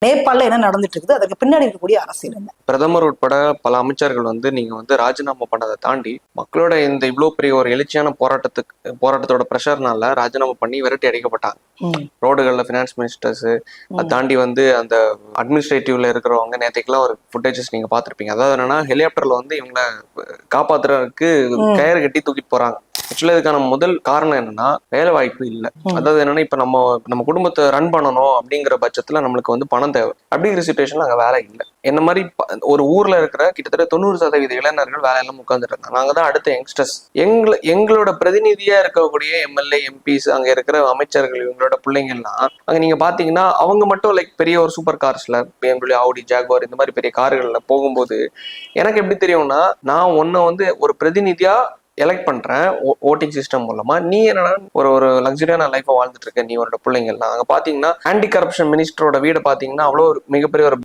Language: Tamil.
நேபாளில் என்ன நடந்துட்டு இருக்குது, அதுக்கு பின்னாடி இருக்கக்கூடிய அரசியல் என்ன? பிரதமர் உட்பட பல அமைச்சர்கள் நீங்க ராஜினாமா பண்ணதை தாண்டி மக்களோட இந்த இவ்வளவு பெரிய ஒரு எழுச்சியான போராட்டத்தோட ப்ரெஷர்னால ராஜினாமா பண்ணி விரட்டி அடிக்கப்பட்டாங்க. ரோடுகள்ல ஃபினான்ஸ் மினிஸ்டர்ஸ், அதை தாண்டி அந்த அட்மினிஸ்ட்ரேட்டிவ்ல இருக்கிறவங்க நேற்றுக்கெல்லாம் ஒரு ஃபுட்டேஜஸ் நீங்க பார்த்துருப்பீங்க. அதாவது என்னன்னா, ஹெலிகாப்டர்ல இவங்களை காப்பாத்துறதுக்கு கயிறு கட்டி தூக்கிட்டு போறாங்க. ஆக்சுவலா இதுக்கான முதல் காரணம் என்னன்னா, வேலை வாய்ப்பு இல்லை. அதாவது என்னன்னா, இப்ப நம்ம குடும்பத்தை ரன் பண்ணணும் அப்படிங்கிற பட்சத்துல நம்மளுக்கு பணம் தேவை. அப்படிங்கிற சுச்சுவேஷன்ல அங்க வேலை இல்லை. என்ன மாதிரி ஒரு ஊர்ல இருக்கிற கிட்டத்தட்ட 90% இளைஞர்கள் வேலையெல்லாம் உட்கார்ந்துட்டு இருந்தாங்க. நாங்க தான் அடுத்த யங்ஸ்டர்ஸ். எங்களோட பிரதிநிதியா இருக்கக்கூடிய எம்எல்ஏ, எம்பிஸ், அங்க இருக்கிற அமைச்சர்கள், இவங்களோட பிள்ளைங்கள்லாம் அங்க நீங்க பாத்தீங்கன்னா அவங்க மட்டும் பெரிய ஒரு சூப்பர் கார்ஸ்ல, BMW, ஆடி, ஜாக்வார் இந்த மாதிரி பெரிய கார்கள்ல போகும்போது எனக்கு எப்படி தெரியும்னா, நான் ஒன்னு ஒரு பிரதிநிதியா எலெக்ட் பண்றேன் ஓட்டிங் சிஸ்டம் மூலமா. நீ என்னன்னா ஒரு லக்ஸரியான லைஃபை வாழ்ந்துட்டு இருக்க, நீ உன்னோட பிள்ளைங்கள்லாம். அங்க பாத்தீங்கன்னா ஆன்டி கரப்ஷன் மினிஸ்டரோட வீடு பாத்தீங்கன்னா அவ்வளோ ஒரு மிகப்பெரிய ஒரு